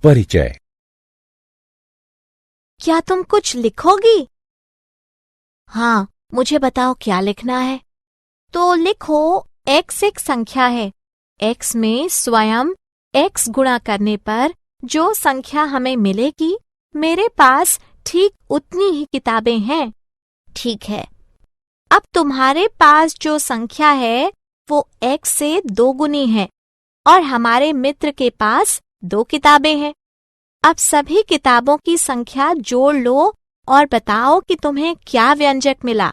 परिचय। क्या तुम कुछ लिखोगी? हाँ, मुझे बताओ क्या लिखना है। तो लिखो, x एक संख्या है। x में स्वयं x गुणा करने पर जो संख्या हमें मिलेगी, मेरे पास ठीक उतनी ही किताबें हैं। ठीक है। अब तुम्हारे पास जो संख्या है वो x से 2 गुनी है और हमारे मित्र के पास 2 किताबें हैं। अब सभी किताबों की संख्या जोड़ लो और बताओ कि तुम्हें क्या व्यंजक मिला।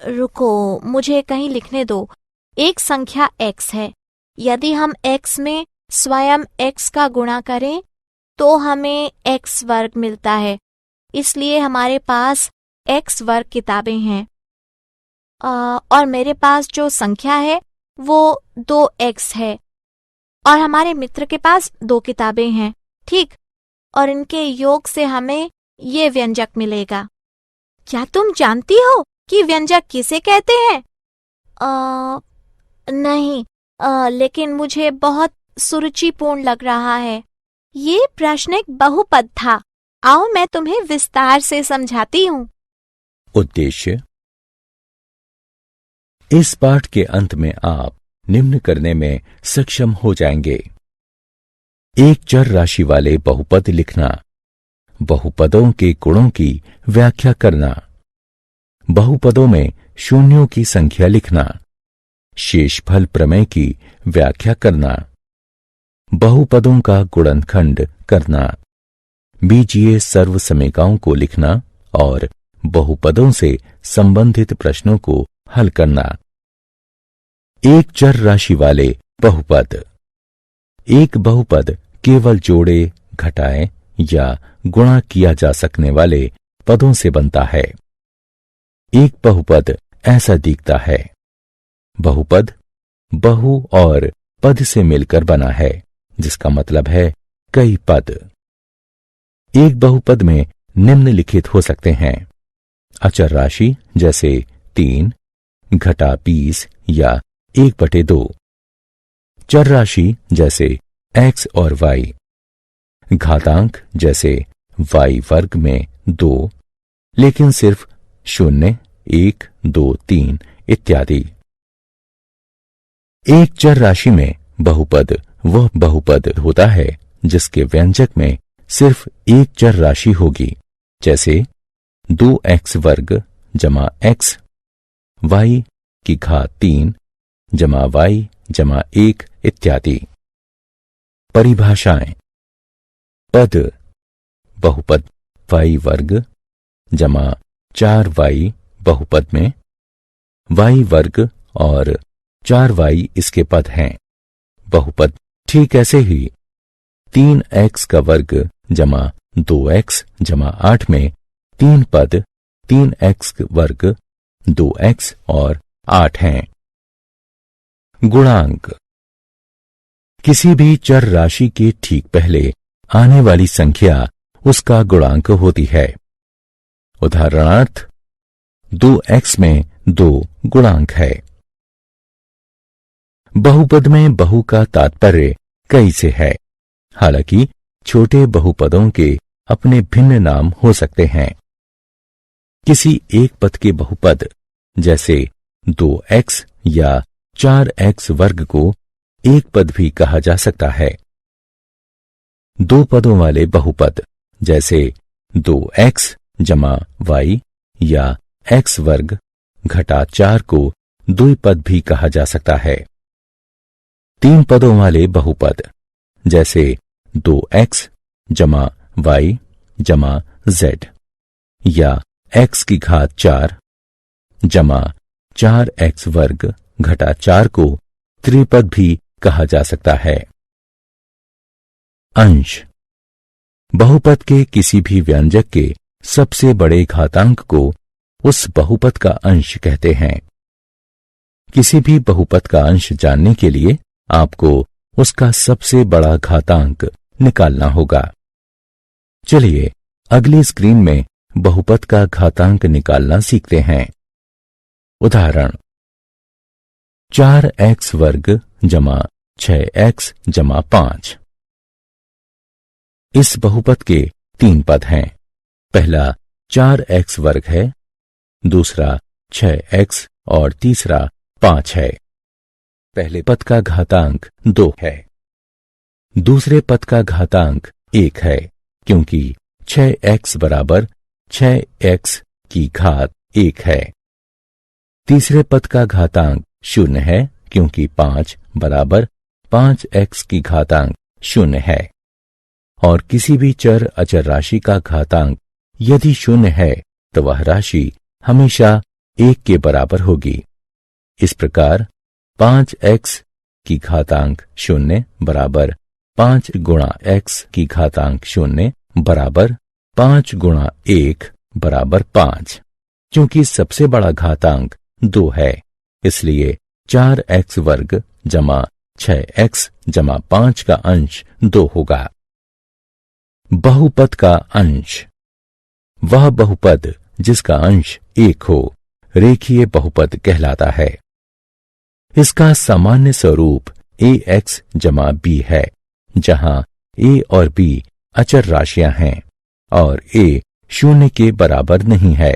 रुको, मुझे कहीं लिखने दो। एक संख्या x है। यदि हम x में स्वयं x का गुणा करें तो हमें x वर्ग मिलता है, इसलिए हमारे पास x वर्ग किताबें हैं। और मेरे पास जो संख्या है वो 2x है और हमारे मित्र के पास 2 किताबें हैं। ठीक, और इनके योग से हमें ये व्यंजक मिलेगा। क्या तुम जानती हो कि व्यंजक किसे कहते हैं? नहीं, लेकिन मुझे बहुत सुरुचिपूर्ण लग रहा है। ये प्रश्न एक बहुपद था। आओ मैं तुम्हें विस्तार से समझाती हूँ। उद्देश्य। इस पाठ के अंत में आप निम्न करने में सक्षम हो जाएंगे। एक चर राशि वाले बहुपद लिखना, बहुपदों के गुणों की व्याख्या करना, बहुपदों में शून्यों की संख्या लिखना, शेषफल प्रमेय की व्याख्या करना, बहुपदों का गुणनखंड करना, बीजीय सर्वसमीकाओं को लिखना और बहुपदों से संबंधित प्रश्नों को हल करना। एक चर राशि वाले बहुपद। एक बहुपद केवल जोड़े, घटाए या गुणा किया जा सकने वाले पदों से बनता है। एक बहुपद ऐसा दिखता है। बहुपद बहु और पद से मिलकर बना है, जिसका मतलब है कई पद। एक बहुपद में निम्नलिखित हो सकते हैं: अचर राशि जैसे 3, घटा 20 या 1/2, चर राशि जैसे x और y, घातांक जैसे y वर्ग में 2 लेकिन सिर्फ 0, 1, 2, 3 इत्यादि। एक चर राशि में बहुपद वह बहुपद होता है जिसके व्यंजक में सिर्फ एक चर राशि होगी, जैसे 2x वर्ग जमा x, y की घात 3 जमा y जमा 1 इत्यादि। परिभाषाएं। पद बहुपद y वर्ग जमा 4y बहुपद में y वर्ग और 4y इसके पद हैं। बहुपद ठीक ऐसे ही 3x का वर्ग जमा 2x जमा 8 में 3 पद 3x वर्ग 2x और 8 हैं। गुणांक। किसी भी चर राशि के ठीक पहले आने वाली संख्या उसका गुणांक होती है। उदाहरणार्थ 2x में 2 गुणांक है। बहुपद में बहु का तात्पर्य कई से है, हालांकि छोटे बहुपदों के अपने भिन्न नाम हो सकते हैं। किसी एक पद के बहुपद जैसे 2x या 4x वर्ग को एक पद भी कहा जा सकता है। 2 पदों वाले बहुपद जैसे 2x जमा y या x वर्ग घटा 4 को द्विपद भी कहा जा सकता है। 3 पदों वाले बहुपद जैसे 2x जमा y जमा z या x की घात 4 जमा 4x वर्ग घटा 4 को त्रिपद भी कहा जा सकता है। अंश। बहुपद के किसी भी व्यंजक के सबसे बड़े घातांक को उस बहुपद का अंश कहते हैं। किसी भी बहुपद का अंश जानने के लिए आपको उसका सबसे बड़ा घातांक निकालना होगा। चलिए अगली स्क्रीन में बहुपद का घातांक निकालना सीखते हैं। उदाहरण 4x वर्ग जमा 6x जमा 5। इस बहुपद के 3 पद हैं। पहला 4x वर्ग है, दूसरा 6x और तीसरा 5 है। पहले पद का घातांक 2 है, दूसरे पद का घातांक 1 है, क्योंकि 6x बराबर 6x की घात 1 है। तीसरे पद का घातांक 0 है, क्योंकि 5 बराबर 5x की घातांक 0 है। और किसी भी चर अचर राशि का घातांक यदि 0 है तो वह राशि हमेशा 1 के बराबर होगी। इस प्रकार 5x की घातांक 0 बराबर 5 गुणा x की घातांक 0 बराबर 5 गुणा 1 बराबर 5। क्योंकि सबसे बड़ा घातांक 2 है, इसलिए 4x वर्ग जमा 6x जमा 5 का अंश 2 होगा। बहुपद का अंश। वह बहुपद जिसका अंश 1 हो रेखीय बहुपद कहलाता है। इसका सामान्य स्वरूप ax जमा b है, जहां a और b अचर राशियां हैं और a 0 के बराबर नहीं है।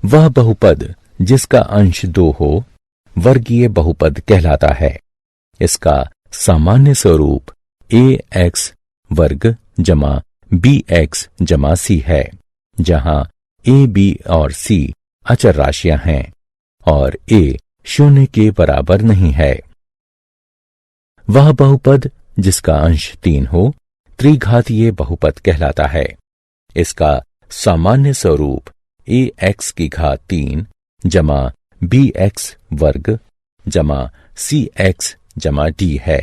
वह बहुपद जिसका अंश 2 हो वर्गीय बहुपद कहलाता है। इसका सामान्य स्वरूप ax वर्ग जमा bx जमा c है, जहां a, b और c अचर राशियां हैं और a 0 के बराबर नहीं है। वह बहुपद जिसका अंश 3 हो त्रिघातीय बहुपद कहलाता है। इसका सामान्य स्वरूप ax की घात 3 जमा bx वर्ग जमा cx जमा d है,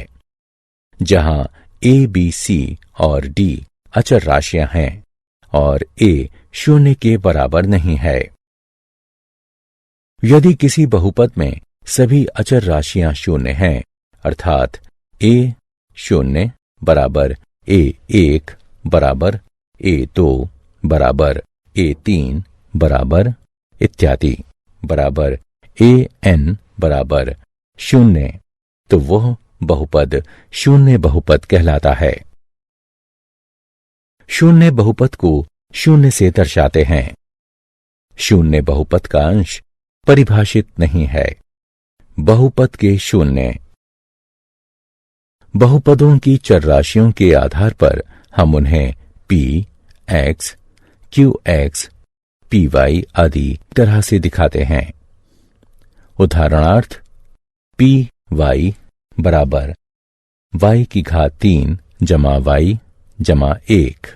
जहां a, b, c और d अचर राशियां हैं और a 0 के बराबर नहीं है। यदि किसी बहुपद में सभी अचर राशियां 0 हैं, अर्थात a 0 बराबर a1 बराबर a2 बराबर a3 बराबर इत्यादि बराबर an बराबर 0, तो वह बहुपद शून्य बहुपद कहलाता है। शून्य बहुपद को 0 से दर्शाते हैं। शून्य बहुपद का अंश परिभाषित नहीं है। बहुपद के शून्य। बहुपदों की चर राशियों के आधार पर हम उन्हें p, x, qx, py आदि तरह से दिखाते हैं। उदाहरणार्थ py बराबर y की घात 3 जमा y जमा 1,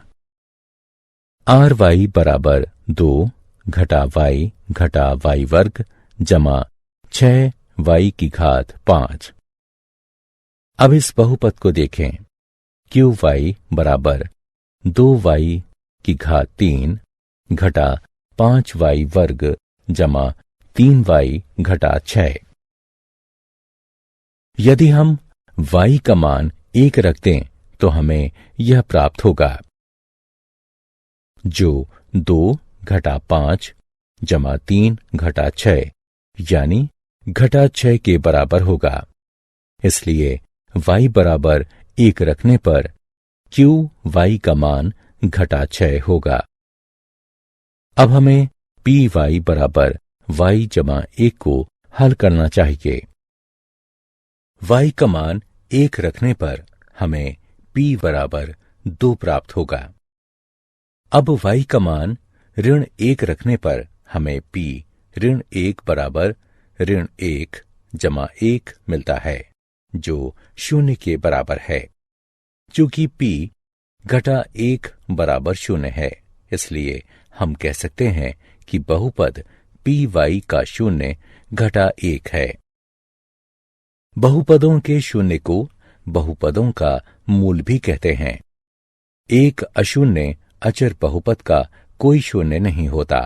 ry बराबर 2 घटा y वर्ग जमा 6y की घात 5। अब इस बहुपद को देखें। qy बराबर 2y की घात 3 घटा 5y वर्ग जमा 3y घटा 6। यदि हम y का मान 1 रख दें तो हमें यह प्राप्त होगा, जो 2 घटा 5 जमा 3 घटा 6 यानी घटा 6 के बराबर होगा। इसलिए y बराबर 1 रखने पर qy का मान घटा 6 होगा। अब हमें py बराबर y जमा 1 को हल करना चाहिए। y का मान 1 रखने पर हमें p बराबर 2 प्राप्त होगा। अब y का मान ऋण 1 रखने पर हमें p ऋण 1 बराबर ऋण 1 जमा 1 मिलता है, जो 0 के बराबर है। चूंकि p घटा 1 बराबर 0 है, इसलिए हम कह सकते हैं कि बहुपद py का 0 घटा 1 है। बहुपदों के शून्य को बहुपदों का मूल भी कहते हैं। एक अशून्य अचर बहुपद का कोई शून्य नहीं होता।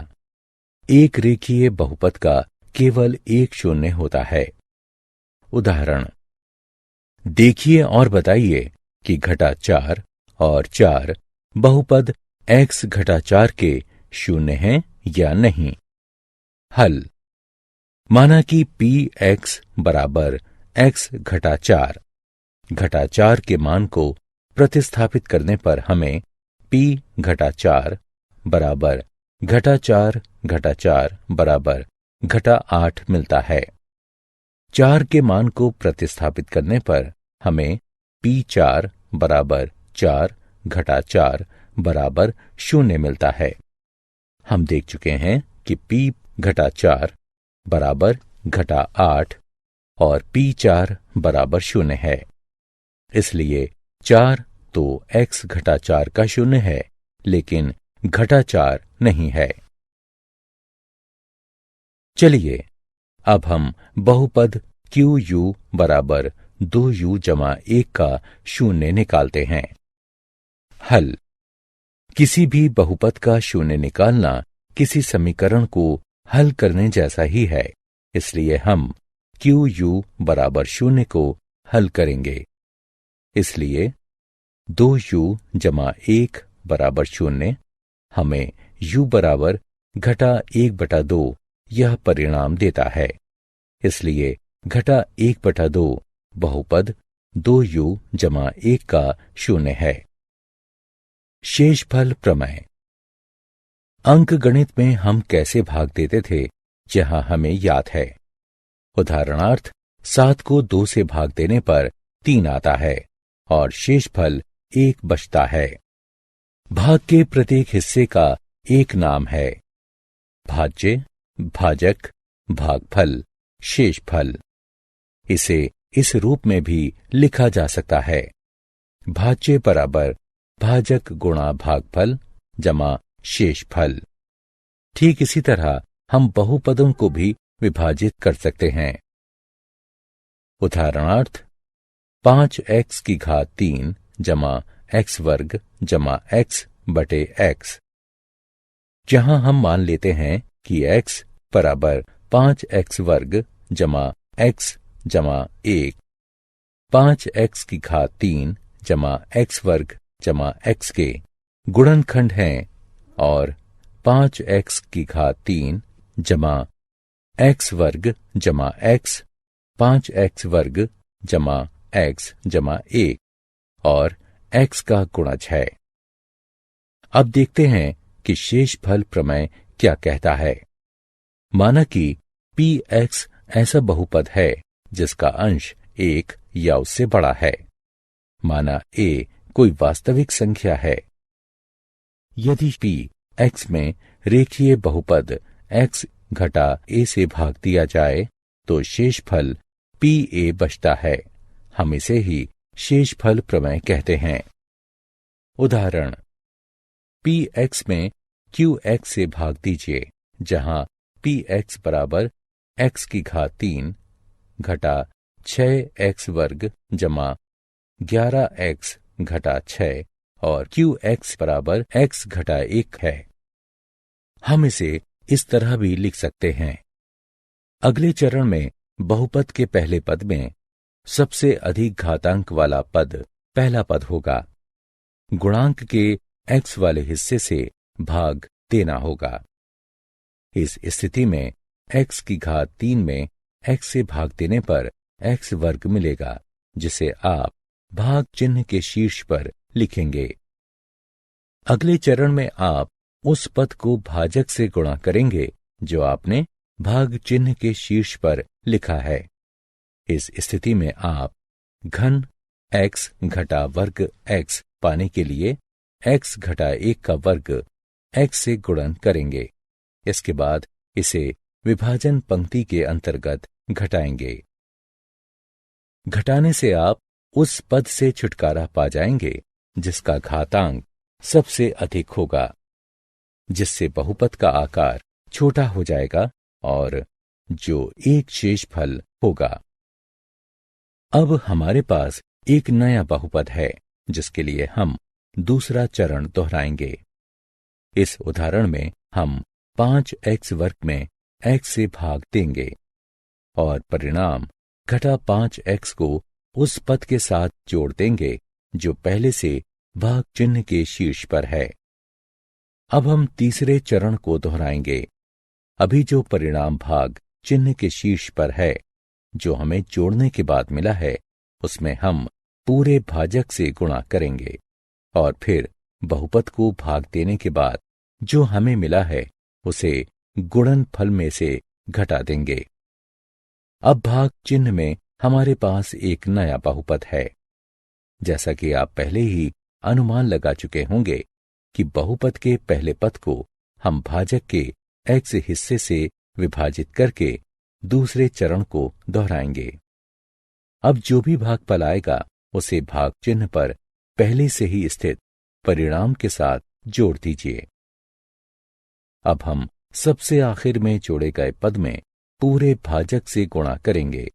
एक रेखीय बहुपद का केवल एक शून्य होता है। उदाहरण देखिए और बताइए कि घटा 4 और 4 बहुपद x घटा 4 के शून्य हैं या नहीं। हल माना कि px बराबर x घटा 4 के मान को प्रतिस्थापित करने पर हमें p घटा 4 बराबर घटा 4 घटा 4 बराबर घटा 8 मिलता है। 4 के मान को प्रतिस्थापित करने पर हमें p4 बराबर 4 घटा 4 बराबर 0 मिलता है। हम देख चुके हैं कि p घटा 4 बराबर घटा 8 और p4 बराबर 0 है। इसलिए 4 तो x घटा 4 का 0 है, लेकिन घटा 4 नहीं है। चलिए अब हम बहुपद QU बराबर 2U जमा 1 का 0 निकालते हैं। हल। किसी भी बहुपद का 0 निकालना किसी समीकरण को हल करने जैसा ही है, इसलिए हम QU बराबर 0 को हल करेंगे। इसलिए 2U जमा 1 बराबर 0 हमें U बराबर घटा 1/2 यह परिणाम देता है। इसलिए घटा 1/2 बहुपद 2U जमा 1 का 0 है। शेषफल प्रमेय। अंकगणित में हम कैसे भाग देते थे, यह हमें याद है। उदाहरणार्थ 7 को 2 से भाग देने पर 3 आता है और शेषफल 1 बचता है। भाग के प्रत्येक हिस्से का एक नाम है। भाज्य, भाजक, भागफल, शेषफल। इसे इस रूप में भी लिखा जा सकता है। भाज्य बराबर भाजक गुणा भागफल जमा शेषफल। ठीक इसी तरह हम बहुपदों को भी विभाजित कर सकते हैं। उदाहरणार्थ 5x की घात 3 जमा x वर्ग जमा x बटे x, जहां हम मान लेते हैं कि x बराबर 5x वर्ग जमा x जमा 1, 5x की घात 3 जमा x वर्ग जमा x के गुणनखंड हैं और 5x की घात 3 जमा x वर्ग जमा x, 5x वर्ग जमा x जमा 1 और x का गुणज है। अब देखते हैं कि शेषफल प्रमेय क्या कहता है। माना कि px ऐसा बहुपद है जिसका अंश 1 या उससे बड़ा है। माना a कोई वास्तविक संख्या है। यदि p x में रेखीय बहुपद x घटा a से भाग दिया जाए तो शेषफल pa बचता है। हम इसे ही शेषफल प्रमेय कहते हैं। उदाहरण px में qx से भाग दीजिए, जहां px बराबर x की घात 3 घटा 6x वर्ग जमा 11x घटा 6 और qx बराबर x घटा 1 है। हम इसे इस तरह भी लिख सकते हैं। अगले चरण में बहुपद के पहले पद में सबसे अधिक घातांक वाला पद पहला पद होगा। गुणांक के x वाले हिस्से से भाग देना होगा। इस स्थिति में x की घात 3 में x से भाग देने पर x वर्ग मिलेगा, जिसे आप भाग चिन्ह के शीर्ष पर लिखेंगे। अगले चरण में आप उस पद को भाजक से गुणा करेंगे जो आपने भाग चिन्ह के शीर्ष पर लिखा है। इस स्थिति में आप घन x घटा वर्ग x पाने के लिए x घटा 1 का वर्ग x से गुणन करेंगे। इसके बाद इसे विभाजन पंक्ति के अंतर्गत घटाएंगे। घटाने से आप उस पद से छुटकारा पा जाएंगे जिसका घातांक सबसे अधिक होगा, जिससे बहुपद का आकार छोटा हो जाएगा और जो एक शेषफल होगा। अब हमारे पास एक नया बहुपद है जिसके लिए हम दूसरा चरण दोहराएंगे। इस उदाहरण में हम 5x वर्ग में x से भाग देंगे और परिणाम घटा 5x को उस पद के साथ जोड़ देंगे जो पहले से भाग चिन्ह के शीर्ष पर है। अब हम तीसरे चरण को दोहराएंगे। अभी जो परिणाम भाग चिन्ह के शीर्ष पर है, जो हमें जोड़ने के बाद मिला है, उसमें हम पूरे भाजक से गुणा करेंगे और फिर बहुपद को भाग देने के बाद जो हमें मिला है उसे गुणनफल में से घटा देंगे। अब भाग चिन्ह में हमारे पास एक नया बहुपद है। जैसा कि आप पहले ही अनुमान लगा चुके होंगे कि बहुपद के पहले पद को हम भाजक के x हिस्से से विभाजित करके दूसरे चरण को दोहराएंगे। अब जो भी भागफल आएगा उसे भाग चिन्ह पर पहले से ही स्थित परिणाम के साथ जोड़ दीजिए। अब हम सबसे आखिर में जोड़े गए पद में पूरे भाजक से गुणा करेंगे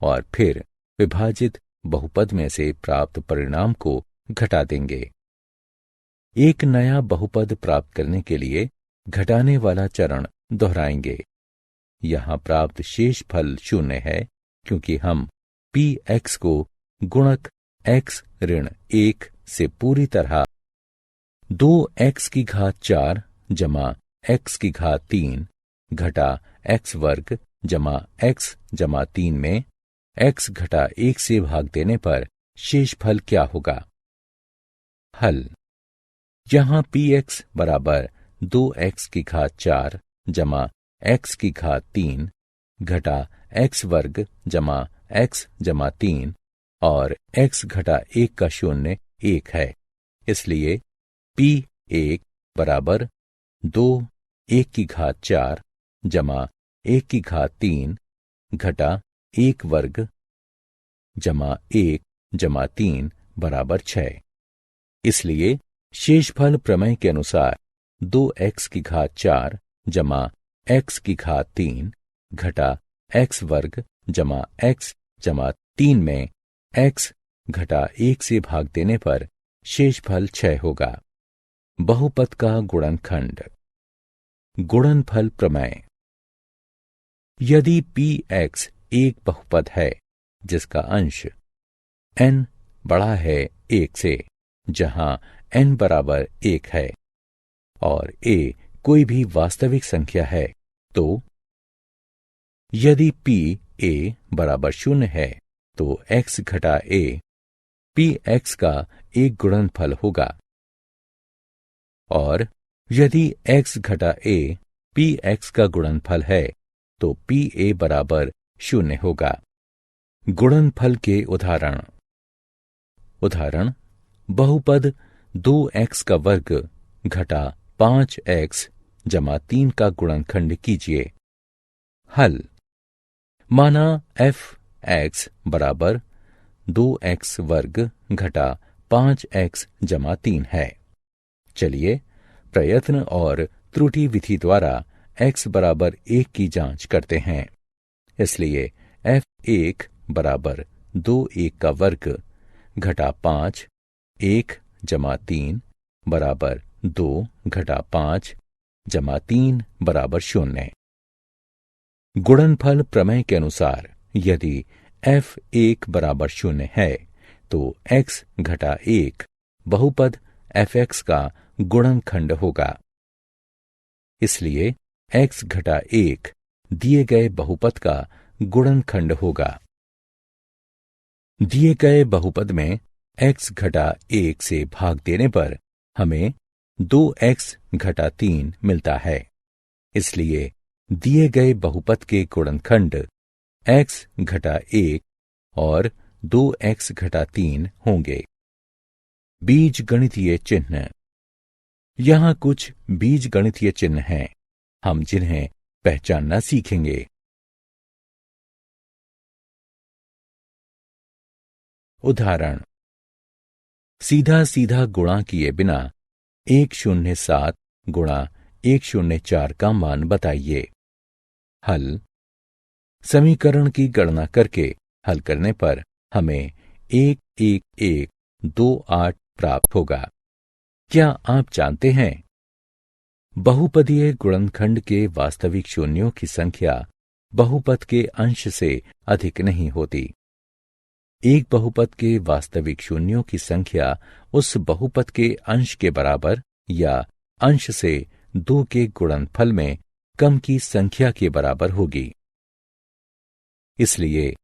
और फिर विभाजित बहुपद में से प्राप्त परिणाम को घटा देंगे। एक नया बहुपद प्राप्त करने के लिए घटाने वाला चरण दोहराएंगे। यहां प्राप्त शेष फल 0 है क्योंकि हम px को गुणक x ऋण 1 से पूरी तरह 2x की घात 4 जमा x की घात 3 घटा x वर्ग जमा x जमा 3 में x घटा 1 से भाग देने पर शेष फल क्या होगा? हल। यहां px बराबर 2x की घात 4 जमा x की घात 3 घटा x वर्ग जमा x जमा 3 और x घटा 1 का शून्य 1 है। इसलिए p1 बराबर 2 1 की घात 4 जमा 1 की घात 3 घटा 1 वर्ग जमा 1 जमा 3 बराबर 6। इसलिए शेषफल प्रमेय के अनुसार 2x की घात 4 जमा x की घात 3 घटा x वर्ग जमा x जमा 3 में x घटा 1 से भाग देने पर शेषफल 6 होगा। बहुपद का गुणनखंड। गुणनफल प्रमेय। यदि px एक बहुपद है जिसका अंश n बड़ा है 1 से, जहां n बराबर 1 है और a कोई भी वास्तविक संख्या है, तो यदि p a बराबर 0 है तो x घटा a px का एक गुणनफल होगा और यदि x घटा a px का गुणनफल है तो pa बराबर 0 होगा। गुणनफल के उदाहरण। उदाहरण: बहुपद 2x का वर्ग घटा 5x जमा 3 का गुणनखंड कीजिए। हल। माना f(x) बराबर 2x वर्ग घटा 5x जमा 3 है। चलिए प्रयत्न और त्रुटि विधि द्वारा x बराबर 1 की जांच करते हैं। इसलिए f1 बराबर 2(1) का वर्ग घटा 5 1 जमा 3 बराबर 2 घटा 5 जमा 3 बराबर 0। गुणनफल प्रमेय के अनुसार यदि f1 बराबर 0 है तो x घटा 1 बहुपद fx का गुणनखंड होगा। इसलिए x घटा 1 दिए गए बहुपद का गुणनखंड होगा। दिए गए बहुपद में x घटा 1 से भाग देने पर हमें 2x घटा 3 मिलता है। इसलिए दिए गए बहुपद के गुणनखंड x घटा 1 और 2x घटा 3 होंगे। बीजगणितीय चिन्ह। यहां कुछ बीजगणितीय चिन्ह हैं, हम जिन्हें पहचानना सीखेंगे। उदाहरण: सीधा सीधा गुणा किए बिना 107 गुणा 104 का मान बताइए। हल। समीकरण की गणना करके हल करने पर हमें 11128 प्राप्त होगा। क्या आप जानते हैं बहुपदीय गुणनखंड के वास्तविक शून्यों की संख्या बहुपद के अंश से अधिक नहीं होती। एक बहुपद के वास्तविक शून्यों की संख्या उस बहुपद के अंश के बराबर या अंश से 2 के गुणनफल में कम की संख्या के बराबर होगी। इसलिए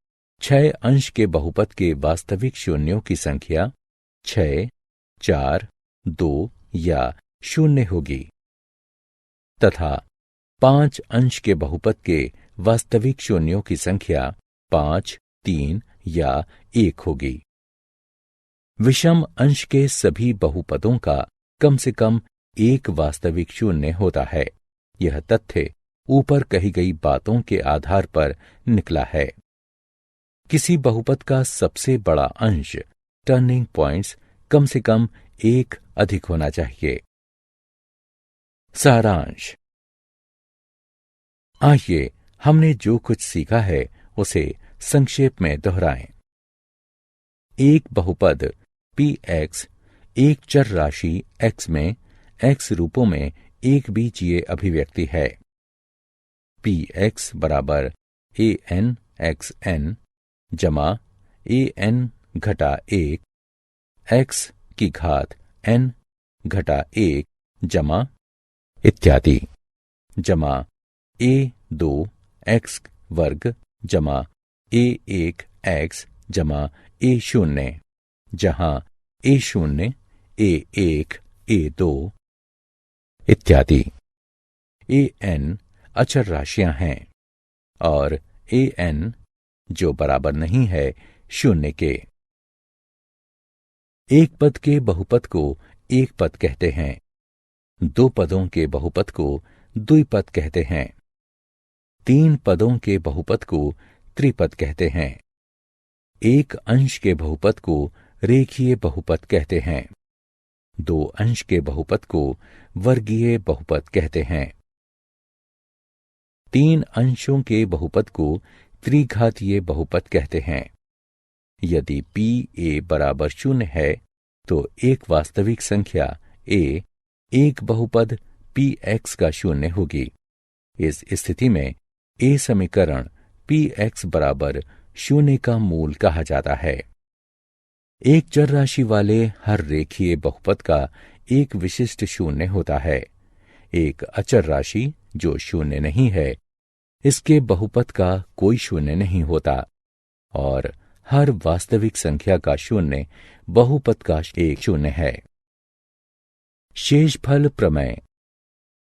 6 अंश के बहुपद के वास्तविक शून्यों की संख्या 6, 4, 2 या 0 होगी तथा 5 अंश के बहुपद के वास्तविक शून्यों की संख्या 5, 3 या 1 होगी। विषम अंश के सभी बहुपदों का कम से कम एक वास्तविक शून्य होता है। यह तथ्य ऊपर कही गई बातों के आधार पर निकला है। किसी बहुपद का सबसे बड़ा अंश टर्निंग पॉइंट्स कम से कम 1 अधिक होना चाहिए। सारांश। आइए हमने जो कुछ सीखा है उसे संक्षेप में दोहराएं। एक बहुपद px एक चर राशि x में x रूपों में एक बीजीय अभिव्यक्ति है। px बराबर an xn जमा an घटा 1 x की घात n घटा 1 जमा इत्यादि जमा a2 x वर्ग जमा a1 x जमा a0 जहां a0 a1 a2 इत्यादि an अचर राशियां हैं और an जो बराबर नहीं है 0 के। एक पद के बहुपद को एक पद कहते हैं। 2 पदों के बहुपद को द्विपद कहते हैं। 3 पदों के बहुपद को त्रिपद कहते हैं। 1 अंश के बहुपद को रेखीय बहुपद कहते हैं। 2 अंश के बहुपद को वर्गीय बहुपद कहते हैं। 3 अंशों के बहुपद को त्रिघातीय बहुपद कहते हैं। यदि pa बराबर 0 है तो एक वास्तविक संख्या a एक बहुपद px का 0 होगी। इस स्थिति में a समीकरण px बराबर 0 का मूल कहा जाता है। एक चर राशि वाले हर रेखीय बहुपद का एक विशिष्ट 0 होता है। एक अचर राशि जो 0 नहीं है, इसके बहुपद का कोई 0 नहीं होता और हर वास्तविक संख्या का 0 बहुपद का एक 0 है। शेषफल प्रमेय।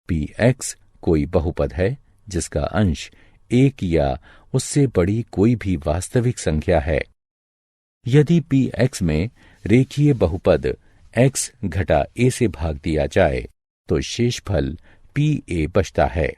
px कोई बहुपद है जिसका अंश 1 या उससे बड़ी कोई भी वास्तविक संख्या है। यदि px में रेखीय बहुपद x घटा a से भाग दिया जाए तो शेषफल pa बचता है।